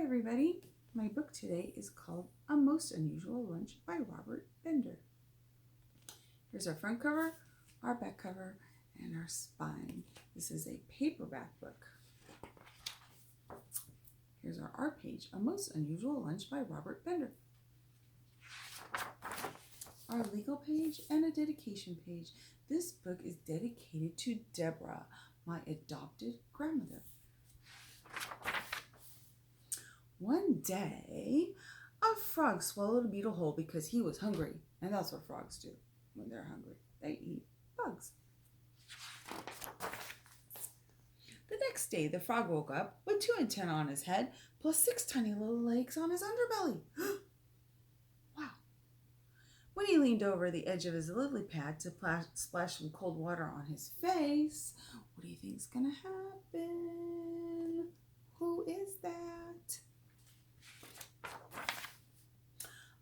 everybody. My book today is called A Most Unusual Lunch by Robert Bender. Here's our front cover, our back cover, and our spine. This is a paperback book. Here's our art page, A Most Unusual Lunch by Robert Bender. Our legal page and a dedication page. This book is dedicated to Deborah, my adopted grandmother. One day, a frog swallowed a beetle whole because he was hungry. And that's what frogs do when they're hungry. They eat bugs. The next day, the frog woke up with 2 antennae on his head, plus 6 tiny little legs on his underbelly. Wow. When he leaned over the edge of his lily pad to splash some cold water on his face, what do you think's gonna happen? Who is that?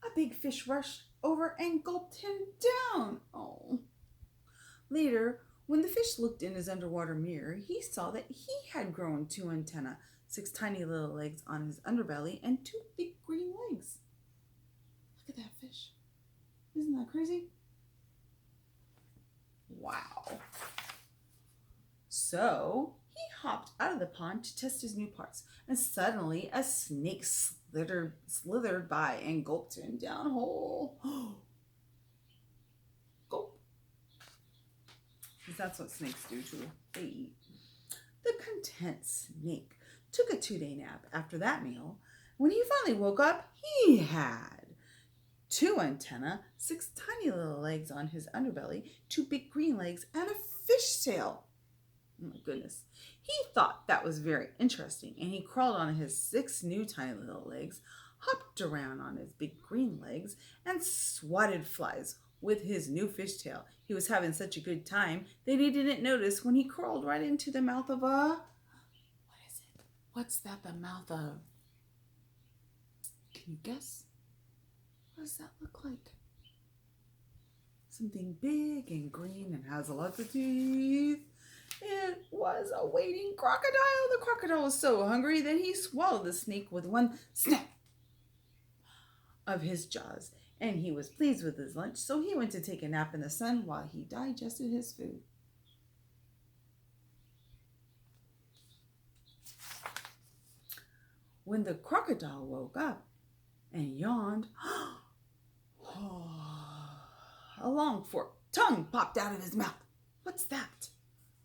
A big fish rushed over and gulped him down. Oh. Later, when the fish looked in his underwater mirror, he saw that he had grown 2 antennae, 6 tiny little legs on his underbelly, and 2 big green legs. Look at that fish. Isn't that crazy? Wow. So he hopped out of the pond to test his new parts, and suddenly a snake slithered by and gulped him down whole. Gulp. Because that's what snakes do too. They eat. The content snake took a 2-day nap after that meal. When he finally woke up, he had 2 antennae, 6 tiny little legs on his underbelly, 2 big green legs, and a fish tail. Oh my goodness. He thought that was very interesting, and he crawled on his 6 new tiny little legs, hopped around on his big green legs, and swatted flies with his new fishtail. He was having such a good time that he didn't notice when he crawled right into the mouth of a... What is it? What's that the mouth of? Can you guess? What does that look like? Something big and green and has lots of teeth. It was a waiting crocodile. The crocodile was so hungry that he swallowed the snake with one snap of his jaws. And he was pleased with his lunch, so he went to take a nap in the sun while he digested his food. When the crocodile woke up and yawned, a long forked tongue popped out of his mouth. What's that?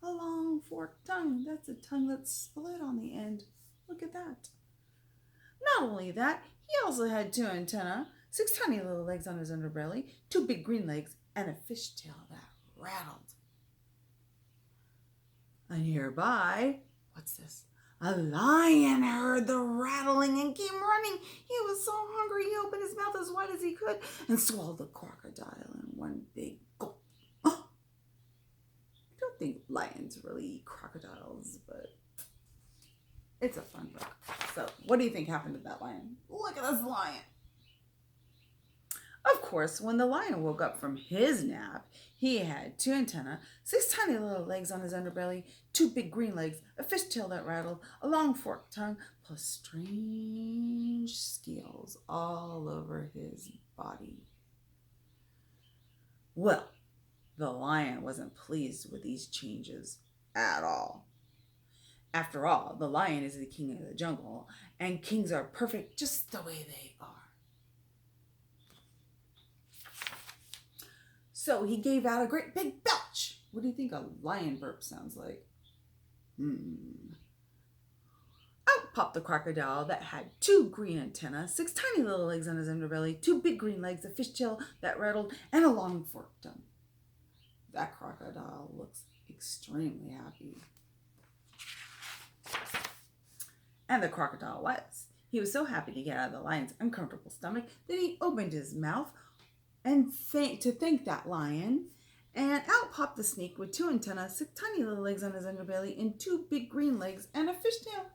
A long forked tongue. That's a tongue that's split on the end. Look at that. Not only that, he also had 2 antennae, 6 tiny little legs on his underbelly, 2 big green legs, and a fish tail that rattled. And nearby, what's this? A lion heard the rattling and came running. He was so hungry he opened his mouth as wide as he could and swallowed the crocodile in one big gulp. I don't think lions really eat crocodiles, but it's a fun book. So what do you think happened to that lion? Look at this lion. Of course, when the lion woke up from his nap, he had 2 antennae, 6 tiny little legs on his underbelly, 2 big green legs, a fish tail that rattled, a long forked tongue, plus strange scales all over his body. Well, the lion wasn't pleased with these changes at all. After all, the lion is the king of the jungle, and kings are perfect just the way they are. So he gave out a great big belch. What do you think a lion burp sounds like? Out popped the crocodile that had 2 green antennae, 6 tiny little legs on his underbelly, 2 big green legs, a fish tail that rattled, and a long forked tongue. That crocodile looks extremely happy. And the crocodile was. He was so happy to get out of the lion's uncomfortable stomach that he opened his mouth and to thank that lion, and out popped the snake with 2 antennae, 6 tiny little legs on his underbelly, and 2 big green legs, and a fish tail.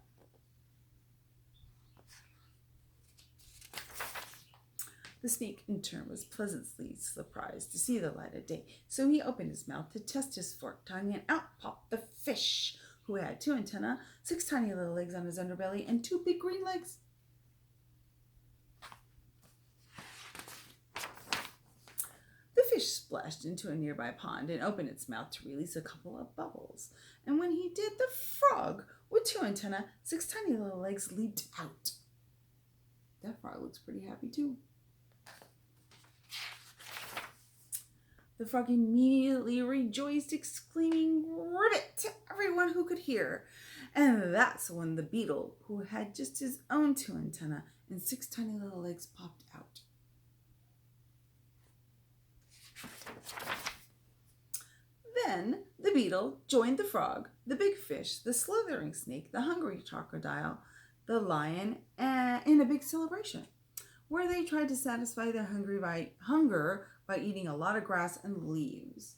The snake, in turn, was pleasantly surprised to see the light of day, so he opened his mouth to test his forked tongue, and out popped the fish, who had 2 antennae, 6 tiny little legs on his underbelly, and 2 big green legs. fish splashed into a nearby pond and opened its mouth to release a couple of bubbles. And when he did, the frog with 2 antennae, 6 tiny little legs, leaped out. That frog looks pretty happy too. The frog immediately rejoiced, exclaiming, "Ribbit!" to everyone who could hear. And that's when the beetle, who had just his own 2 antennae and 6 tiny little legs, popped out. Then the beetle joined the frog, the big fish, the slithering snake, the hungry crocodile, the lion, in a big celebration, where they tried to satisfy their hunger by eating a lot of grass and leaves.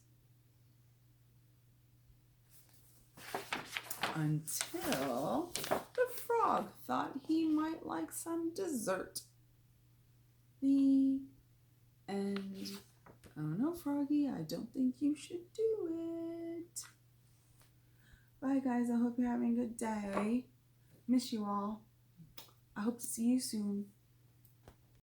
Until the frog thought he might like some dessert. The end. Oh no, Froggy, I don't think you should do it. Bye, guys. I hope you're having a good day. Miss you all. I hope to see you soon.